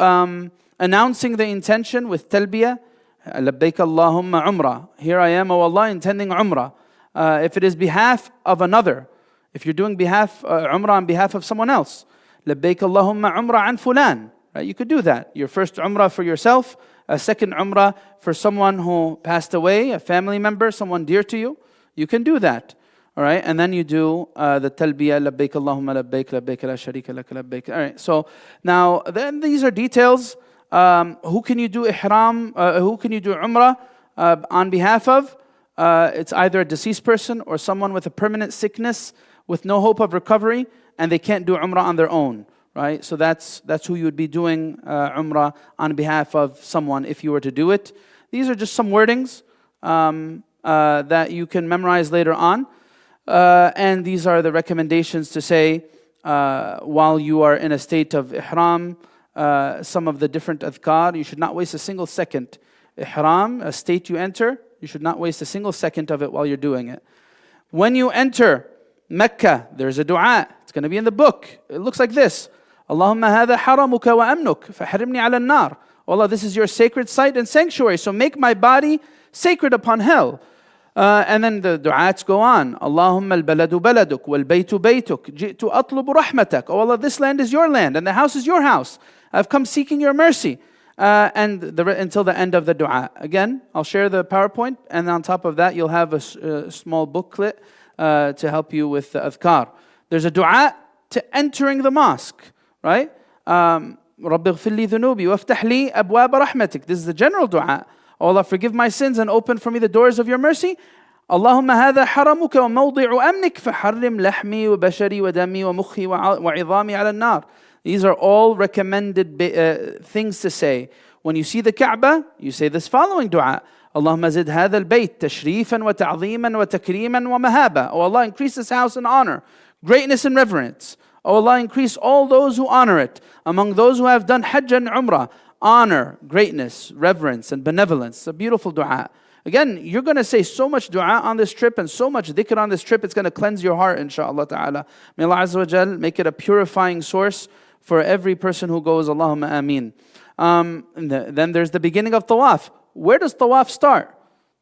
announcing the intention with talbiyah, labbaik Allahumma umrah. Here I am, O Allah, intending umrah. If it is behalf of another, if you're doing umrah on behalf of someone else, labbaik Allahumma umrah an fulan. Right? You could do that. Your first umrah for yourself, a second umrah for someone who passed away, a family member, someone dear to you. You can do that. All right, and then you do the talbiyah, labbaik Allahumma labbaik, labbaik la sharika lak labbaik. All right, so now then these are details. Who can you do ihram? Who can you do umrah on behalf of? It's either a deceased person or someone with a permanent sickness with no hope of recovery, and they can't do umrah on their own. Right, so that's who you would be doing umrah on behalf of someone if you were to do it. These are just some wordings that you can memorize later on. And these are the recommendations to say while you are in a state of ihram, some of the different adhkar. You should not waste a single second. Ihram, a state you enter, you should not waste a single second of it while you're doing it. When you enter Mecca, there's a dua. It's going to be in the book. It looks like this. Allahumma hadha haramuka wa amnuk, faharimni ala nar. Allah, this is your sacred site and sanctuary, so make my body sacred upon hell. And then the du'ats go on. Allahumma al-baladu baladuk, wal-baytu baytuk, ji'tu atlubu rahmatak. Oh Allah, this land is your land, and the house is your house. I've come seeking your mercy. Until the end of the dua. Again, I'll share the PowerPoint, and on top of that, you'll have a small booklet to help you with the adhkar. There's a dua to entering the mosque, right? رَبِّ اغْفِرْ لِي ذُنُوبِي وَافْتَحْ لِي أَبْوَابَ رَحْمَتِكَ. This is the general dua. Oh Allah, forgive my sins and open for me the doors of your mercy. اللهم هذا حرمك وموضع أمنك فحرم لحمي وبشري ودمي ومخي وعظامي على النار. These are all recommended things to say. When you see the Kaaba, you say this following dua. اللهم زد هذا البيت تشريفا وتعظيما وتكريما ومهابة. Oh Allah, increase this house in honor, greatness and reverence. Oh Allah, increase all those who honor it. Among those who have done Hajj and Umrah, honor, greatness, reverence, and benevolence. It's a beautiful dua. Again, you're going to say so much dua on this trip and so much dhikr on this trip, it's going to cleanse your heart, inshaAllah ta'ala. May Allah Azza wa Jal make it a purifying source for every person who goes. Allahumma ameen. Then there's the beginning of Tawaf. Where does Tawaf start?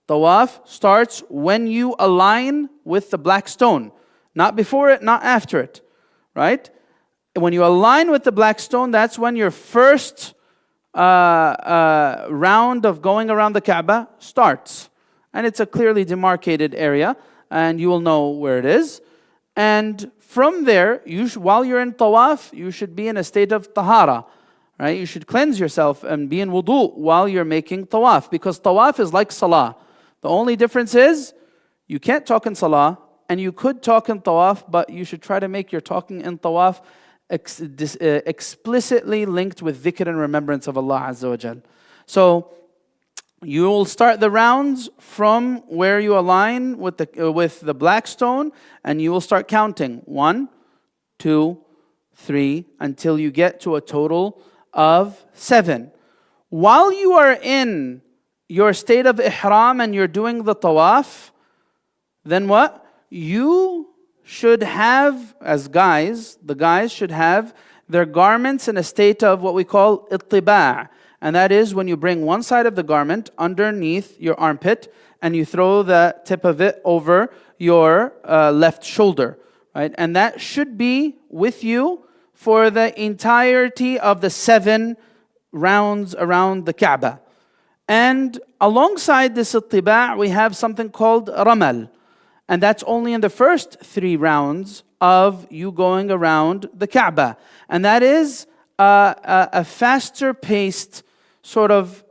Tawaf starts when you align with the black stone. Not before it, not after it. Right? When you align with the black stone, that's when your first round of going around the Kaaba starts. And it's a clearly demarcated area, and you will know where it is. And from there, while you're in Tawaf, you should be in a state of tahara. Right? You should cleanse yourself and be in wudu while you're making Tawaf, because Tawaf is like Salah. The only difference is you can't talk in Salah, and you could talk in Tawaf, but you should try to make your talking in Tawaf explicitly linked with dhikr and remembrance of Allah Azza wa Jal. So you will start the rounds from where you align with the black stone, and you will start counting 1, 2, 3 until you get to a total of 7. While you are in your state of ihram and you're doing the tawaf, then what? You should have, as guys, the guys should have their garments in a state of what we call ittiba'. And that is when you bring one side of the garment underneath your armpit and you throw the tip of it over your left shoulder. Right? And that should be with you for the entirety of the 7 rounds around the Kaaba. And alongside this ittiba', we have something called ramal. And that's only in the first 3 rounds of you going around the Kaaba. And that is a faster paced sort of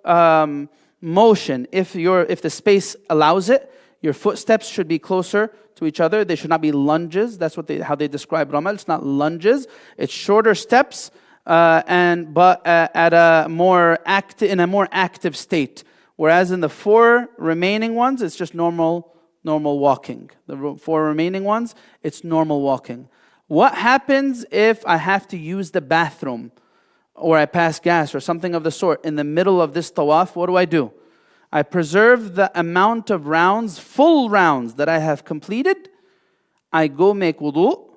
motion. If the space allows it, your footsteps should be closer to each other. They should not be lunges. That's how they describe ramal. It's not lunges. It's shorter steps, but at a more active state. Whereas in the 4 remaining ones, it's just normal walking. The 4 remaining ones, it's normal walking. What happens if I have to use the bathroom, or I pass gas or something of the sort in the middle of this tawaf? What do? I preserve the amount of rounds, full rounds that I have completed. I go make wudu,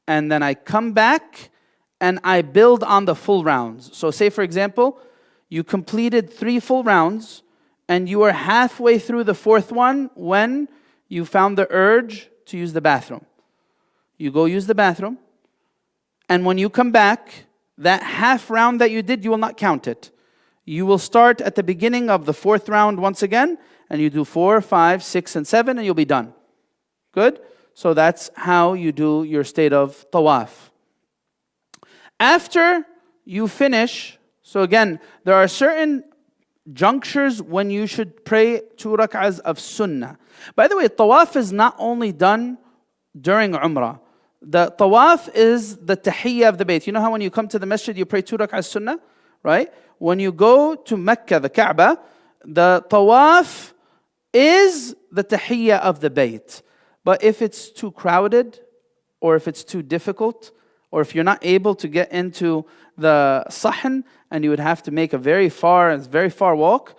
and then I come back and I build on the full rounds. So say for example, you completed 3 full rounds and you are halfway through the 4th one when you found the urge to use the bathroom. You go use the bathroom, and when you come back, that half round that you did, you will not count it. You will start at the beginning of the 4th round once again, and you do 4, 5, 6, and 7, and you'll be done. Good? So that's how you do your state of tawaf. After you finish, so again, there are certain junctures when you should pray 2 rak'ahs of sunnah. By the way, tawaf is not only done during Umrah. The tawaf is the tahiyyah of the bayt. You know how when you come to the masjid, you pray 2 rak'ahs sunnah? Right? When you go to Mecca, the Kaaba, the tawaf is the tahiyyah of the bayt. But if it's too crowded, or if it's too difficult, or if you're not able to get into the sahn, and you would have to make a very far walk,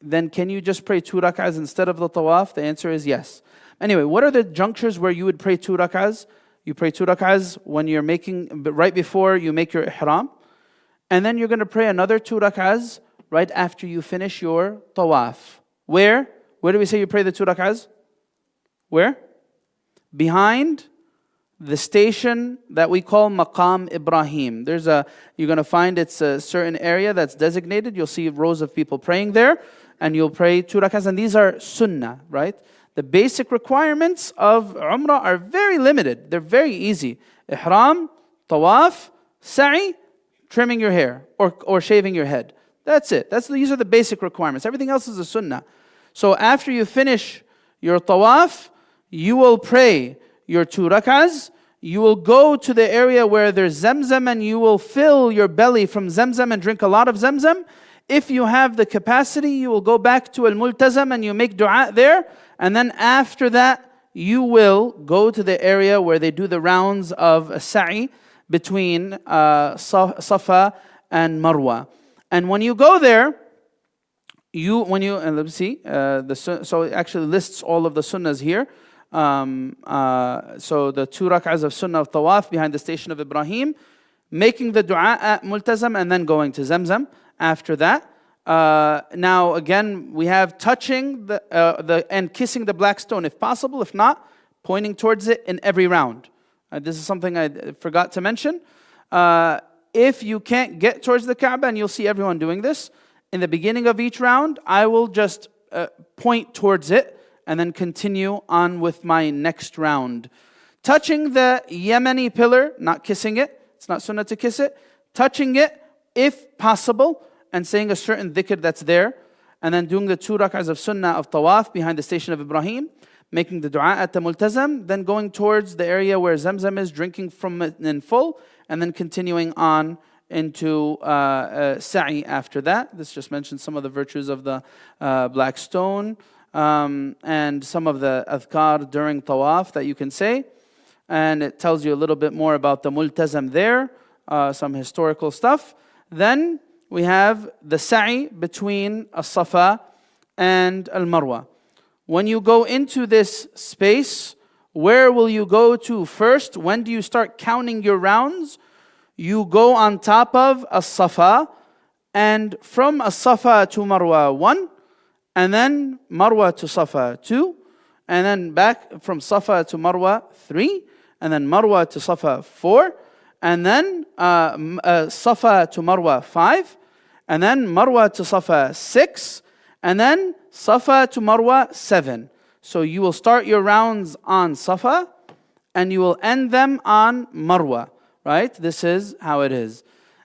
then can you just pray 2 rak'ahs instead of the tawaf? The answer is yes. Anyway, what are the junctures where you would pray 2 rak'ahs? You pray 2 rak'ahs when you're right before you make your ihram. And then you're going to pray another 2 rak'ahs right after you finish your tawaf. Where? Where do we say you pray the 2 rak'ahs? Where? Behind the station that we call Maqam Ibrahim. You're going to find it's a certain area that's designated. You'll see rows of people praying there, and you'll pray 2 rak'ahs, and these are sunnah, right? The basic requirements of Umrah are very limited. They're very easy. Ihram, Tawaf, Sa'i, trimming your hair or shaving your head. That's it. These are the basic requirements. Everything else is a sunnah. So after you finish your tawaf, you will pray your 2 rak'ahs, you will go to the area where there's Zamzam and you will fill your belly from Zamzam and drink a lot of Zamzam. If you have the capacity, you will go back to Al-Multazam and you make dua there. And then after that, you will go to the area where they do the rounds of a sa'i between Safa and Marwa. And when you go there, let's see, so it actually lists all of the sunnahs here. So the 2 rak'ahs of sunnah of tawaf behind the station of Ibrahim, making the dua at Multazam and then going to Zamzam after that. Now again, we have touching and kissing the black stone if possible. If not, pointing towards it in every round. This is something I forgot to mention. If you can't get towards the Kaaba, and you'll see everyone doing this, in the beginning of each round, I will just point towards it and then continue on with my next round. Touching the Yemeni pillar, not kissing it, it's not sunnah to kiss it, touching it if possible, and saying a certain dhikr that's there, and then doing the 2 rak'ahs of sunnah of tawaf behind the station of Ibrahim, making the dua at the Multazam, then going towards the area where Zamzam is, drinking from it in full, and then continuing on into sa'i after that. This just mentions some of the virtues of the black stone, and some of the adhkar during tawaf that you can say. And it tells you a little bit more about the Multazam there, some historical stuff. Then we have the sa'i between As-Safa and Al-Marwa. When you go into this space, where will you go to first? When do you start counting your rounds? You go on top of As-Safa, and from As-Safa to Marwa 1, and then Marwa to Safa 2, and then back from Safa to Marwa 3, and then Marwa to Safa 4, and then Safa to Marwa 5, and then Marwa to Safa 6, and then Safa to Marwa 7. So you will start your rounds on Safa, and you will end them on Marwa, right? This is how it is.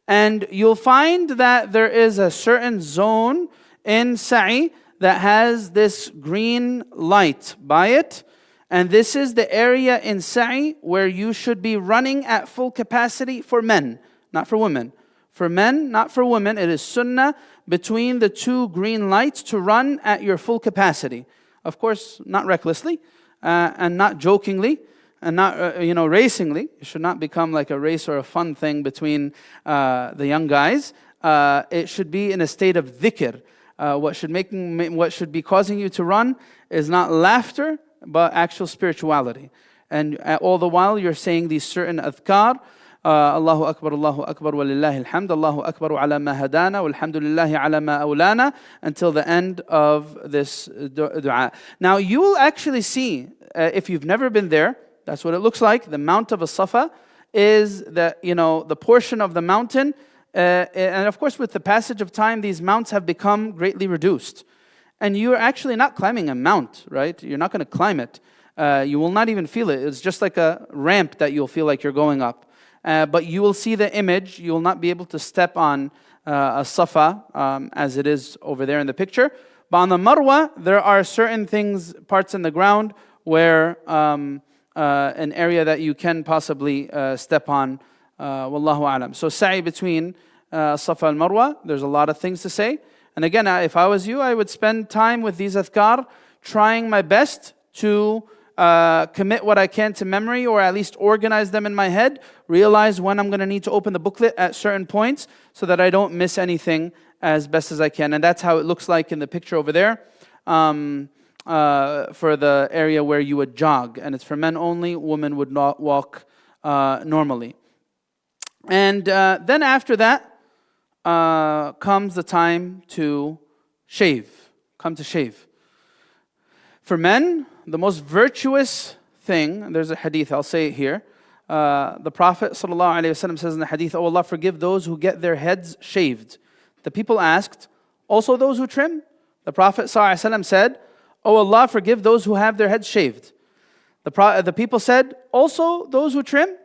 And you'll find that there is a certain zone in sa'i that has this green light by it. And this is the area in sa'i where you should be running at full capacity for men, not for women. For men, not for women, it is sunnah between the 2 green lights to run at your full capacity. Of course, not recklessly, and not jokingly, and not racingly. It should not become like a race or a fun thing between the young guys. It should be in a state of dhikr. What should be causing you to run is not laughter, but actual spirituality. And all the while you're saying these certain adhkar, Allahu Akbar, wa lillahi alhamd, Allahu Akbar ala ma hadana, walhamdulillahi ala ma awlana, until the end of this dua. Now you will actually see, if you've never been there, that's what it looks like. The Mount of As-Safa is the portion of the mountain, and of course with the passage of time, these mounts have become greatly reduced. And you're actually not climbing a mount, right? You're not going to climb it. You will not even feel it. It's just like a ramp that you'll feel like you're going up. But you will see the image. You will not be able to step on a Safa as it is over there in the picture. But on the Marwa, there are certain things, parts in the ground where an area that you can possibly step on. Wallahu alam. So sa'i between Safa and Marwa, there's a lot of things to say. And again, if I was you, I would spend time with these adhkar, trying my best to commit what I can to memory, or at least organize them in my head, realize when I'm going to need to open the booklet at certain points so that I don't miss anything as best as I can. And that's how it looks like in the picture over there for the area where you would jog. And it's for men only, women would not walk normally. And then after that comes the time to shave. For men, the most virtuous thing, and there's a hadith, I'll say it here. The Prophet ﷺ says in the hadith, "Oh Allah, forgive those who get their heads shaved." The people asked, "Also those who trim?" The Prophet ﷺ said, "Oh Allah, forgive those who have their heads shaved." The people said, "Also those who trim?"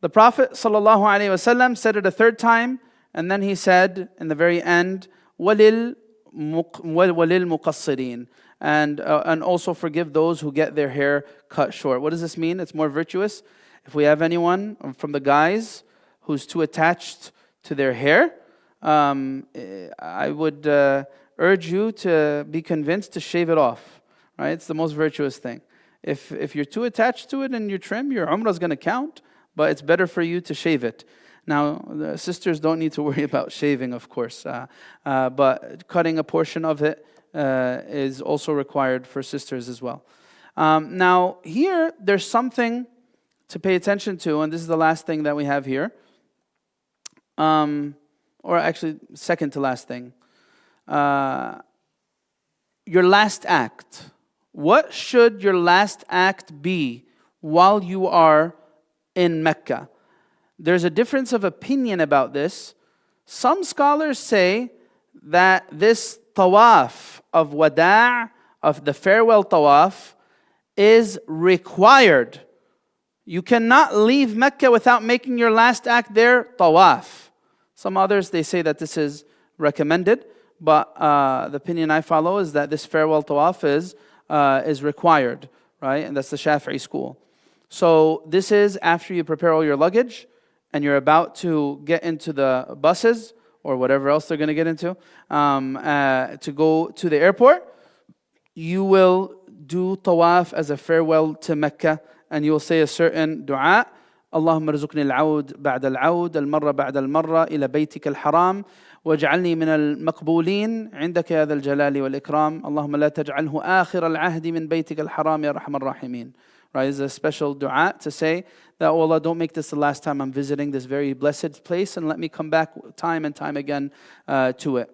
The Prophet ﷺ said it a third time, and then he said in the very end, وَلِلْمُقَصِّرِينَ, And also forgive those who get their hair cut short. What does this mean? It's more virtuous. If we have anyone from the guys who's too attached to their hair, I would urge you to be convinced to shave it off. Right? It's the most virtuous thing. If you're too attached to it and you trim, your umrah is going to count, but it's better for you to shave it. Now, the sisters don't need to worry about shaving, of course, but cutting a portion of it is also required for sisters as well. Now, here, there's something to pay attention to, and this is the last thing that we have here. Or actually, second to last thing. Your last act. What should your last act be while you are in Mecca? There's a difference of opinion about this. Some scholars say that this tawaf of wada', of the farewell tawaf, is required. You cannot leave Mecca without making your last act there, tawaf. Some others, they say that this is recommended, but the opinion I follow is that this farewell tawaf is required, right? And that's the Shafi'i school. So this is after you prepare all your luggage and you're about to get into the buses or whatever else they're going to get into to go to the airport. You will do tawaf as a farewell to Mecca, and you will say a certain dua. اللهم ارزقني العود بعد العود المرة بعد المرة إلى بيتك الحرام واجعلني من المقبولين عندك يا ذا الجلال والإكرام اللهم لا تجعله آخر العهد من بيتك الحرام يا أرحم الراحمين. Right, it's a special dua to say that, oh Allah, don't make this the last time I'm visiting this very blessed place, and let me come back time and time again to it.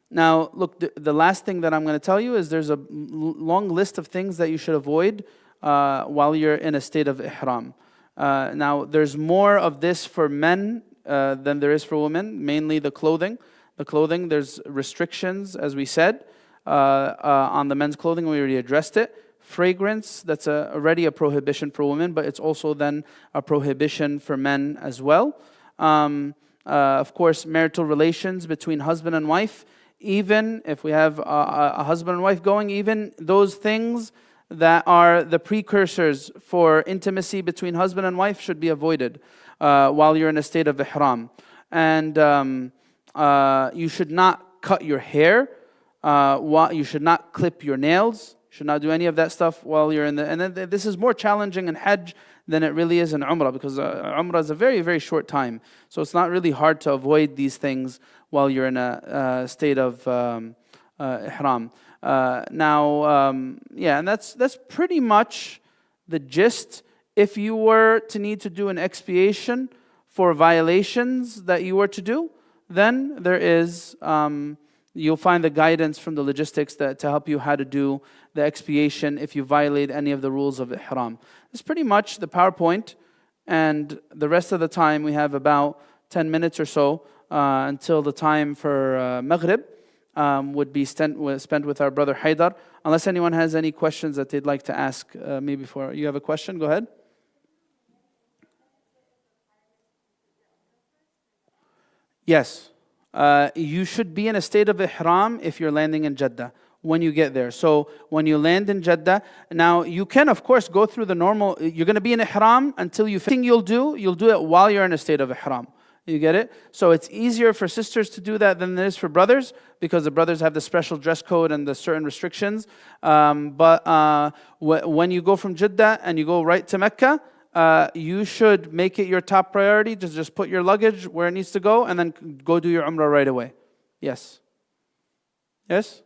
Now, look, the last thing that I'm going to tell you is there's a long list of things that you should avoid while you're in a state of ihram. Now, there's more of this for men than there is for women, mainly the clothing. The clothing, there's restrictions, as we said, on the men's clothing. We already addressed it. Fragrance, that's already a prohibition for women, but it's also then a prohibition for men as well. Of course, marital relations between husband and wife, even if we have a husband and wife going, even those things that are the precursors for intimacy between husband and wife should be avoided while you're in a state of ihram. And you should not cut your hair, you should not clip your nails, should not do any of that stuff while you're in the... And then this is more challenging in Hajj than it really is in Umrah, because Umrah is a very, very short time. So it's not really hard to avoid these things while you're in a state of ihram. And that's pretty much the gist. If you were to need to do an expiation for violations that you were to do, then there is... you'll find the guidance from the logistics to help you how to do the expiation if you violate any of the rules of ihram. It's pretty much the PowerPoint, and the rest of the time we have about 10 minutes or so until the time for Maghrib would be spent with our brother Haidar. Unless anyone has any questions that they'd like to ask me before. You have a question? Go ahead. Yes. You should be in a state of ihram if you're landing in Jeddah when you get there. So when you land in Jeddah, now you can of course go through the normal, you're going to be in ihram until you finish. You'll do it while you're in a state of ihram. You get it? So it's easier for sisters to do that than it is for brothers, because the brothers have the special dress code and the certain restrictions. But when you go from Jeddah and you go right to Mecca, you should make it your top priority to just put your luggage where it needs to go and then go do your Umrah right away. Yes? Yes?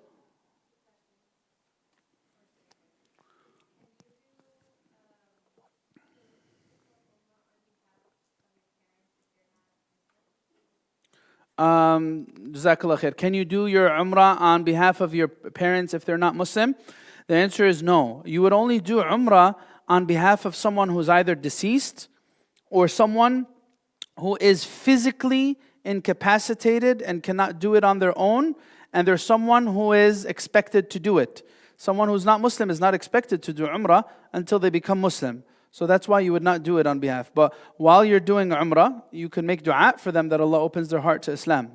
Jazakallah khair. Can you do your Umrah on behalf of your parents if they're not Muslim? The answer is no. You would only do Umrah on behalf of someone who's either deceased or someone who is physically incapacitated and cannot do it on their own, and there's someone who is expected to do it. Someone who's not Muslim is not expected to do Umrah until they become Muslim. So that's why you would not do it on behalf. But while you're doing Umrah, you can make dua for them that Allah opens their heart to Islam.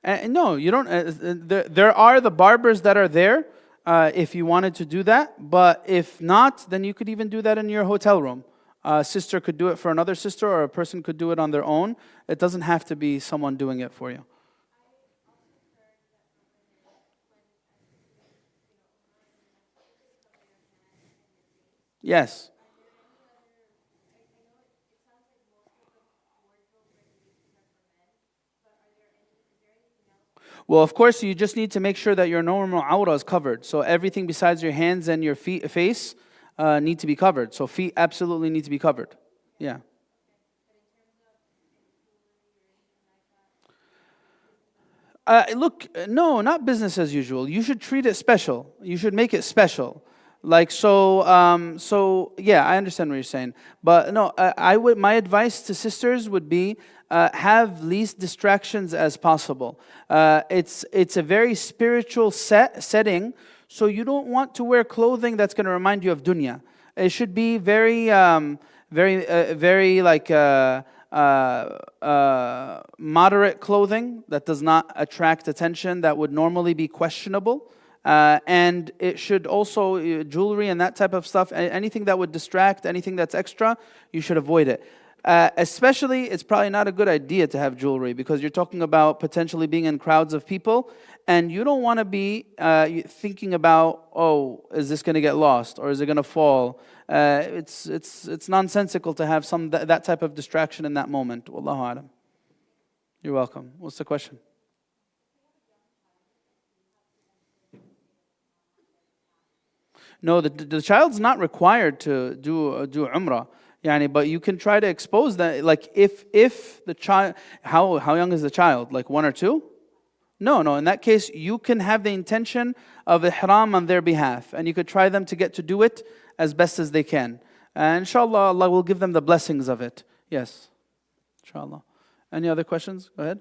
No, you don't. There are the barbers that are there if you wanted to do that. But if not, then you could even do that in your hotel room. A sister could do it for another sister, or a person could do it on their own. It doesn't have to be someone doing it for you. Yes. Well, of course, you just need to make sure that your normal awrah is covered. So everything besides your hands and your face need to be covered. So feet absolutely need to be covered. Yeah. Look, no, not business as usual. You should treat it special. You should make it special. Like so, yeah, I understand what you're saying. But no, I would. My advice to sisters would be have least distractions as possible. It's a very spiritual setting, so you don't want to wear clothing that's going to remind you of dunya. It should be very like. Moderate clothing that does not attract attention, that would normally be questionable. And it should also, jewelry and that type of stuff, anything that would distract, anything that's extra, you should avoid it. Especially, it's probably not a good idea to have jewelry because you're talking about potentially being in crowds of people, and you don't want to be thinking about, oh, is this going to get lost or is it going to fall? It's nonsensical to have that type of distraction in that moment. Wallahu alam. You're welcome. What's the question? No, the child's not required to do umrah. Yani, but you can try to expose that. Like if the child, how young is the child? Like 1 or 2? No. In that case, you can have the intention of ihram on their behalf, and you could try them to get to do it as best as they can. And inshallah, Allah will give them the blessings of it. Yes, inshallah. Any other questions? Go ahead.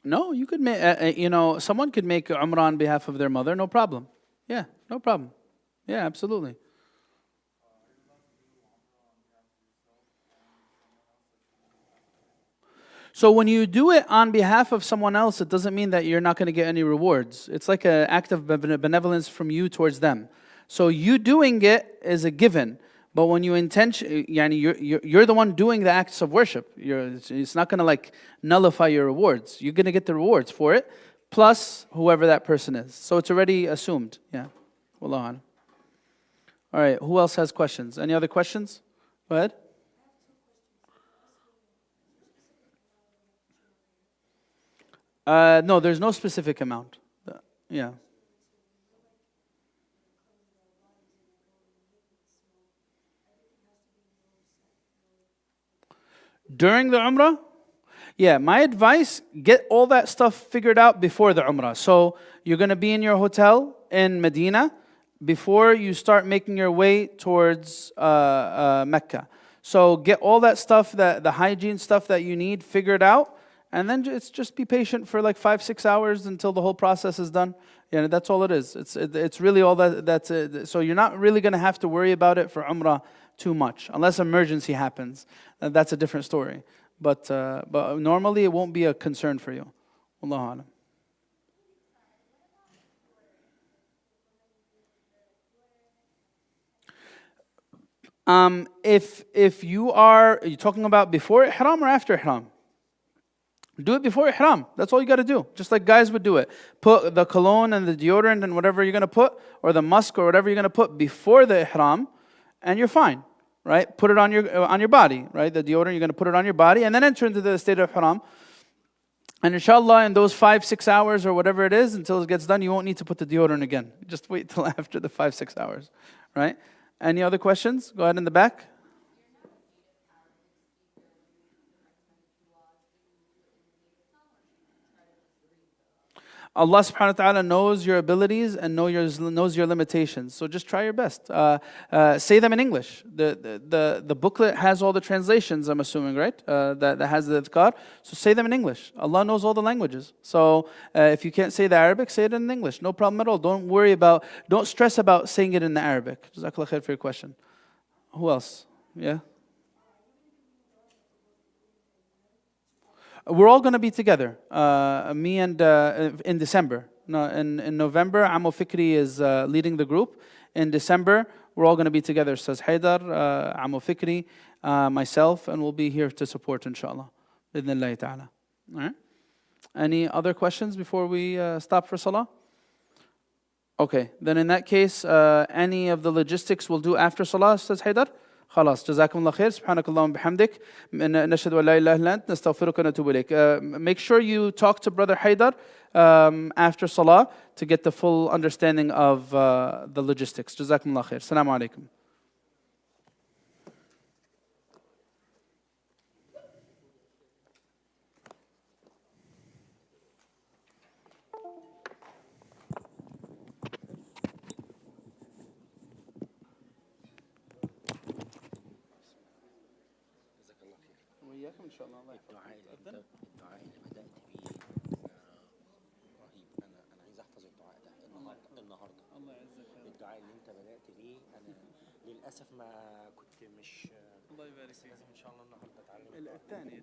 No, you could make, someone could make umrah on behalf of their mother, no problem. Yeah, no problem. Yeah, absolutely. So when you do it on behalf of someone else, it doesn't mean that you're not going to get any rewards. It's like an act of benevolence from you towards them. So you doing it is a given. But when you you're the one doing the acts of worship. It's not going to like nullify your rewards. You're going to get the rewards for it, plus whoever that person is. So it's already assumed. Yeah. Wallahu a'lam. All right. Who else has questions? Any other questions? Go ahead. No, there's no specific amount. Yeah. During the Umrah? Yeah, my advice, get all that stuff figured out before the Umrah. So you're going to be in your hotel in Medina before you start making your way towards Mecca. So get all that stuff, the hygiene stuff that you need figured out, and then just be patient for like 5-6 hours until the whole process is done. Yeah, that's all it is. It's really all that's it. So you're not really going to have to worry about it for Umrah too much, unless emergency happens. That's a different story. But normally it won't be a concern for you. Wallahu alam. If you're talking about before ihram or after ihram? Do it before ihram. That's all you got to do. Just like guys would do it. Put the cologne and the deodorant and whatever you're going to put, or the musk or whatever you're going to put before the ihram, and you're fine, right? Put it on your body, right? The deodorant, you're going to put it on your body, and then enter into the state of ihram. And inshallah, in those 5-6 hours or whatever it is, until it gets done, you won't need to put the deodorant again. Just wait till after the 5-6 hours, right? Any other questions? Go ahead in the back. Allah subhanahu wa ta'ala knows your abilities and knows your limitations. So just try your best. Say them in English. The booklet has all the translations, I'm assuming, right? That has the adhkar. So say them in English. Allah knows all the languages. So if you can't say the Arabic, say it in English. No problem at all. Don't stress about saying it in the Arabic. Jazakallah khair for your question. Who else? Yeah? We're all going to be together, me and in December. No, in November, Amo Fikri is leading the group. In December, we're all going to be together. Says Haidar, Amo Fikri, myself, and we'll be here to support, inshallah. Bidnillahi ta'ala. All right. Any other questions before we stop for salah? Okay, then in that case, any of the logistics we'll do after salah, says Haidar. خلاص جزاكم الله خير سبحانك اللهم بحمدك نشهد أن لا إله إلا أنت نستغفرك ونتوب إليك. Make sure you talk to Brother Haidar after Salah to get the full understanding of the logistics. جزاكم الله خير. السلام عليكم. وإياكم إن شاء الله. الدعاء اللي بدأت بيه رهيب. أنا عايز أحفظ الدعاء ده النهارده. الله يعزك. الدعاء اللي أنت بدأت بيه أنا للأسف ما كنت مش. الله يبارك فيك. لازم إن شاء الله النهارده أتعلم. الثاني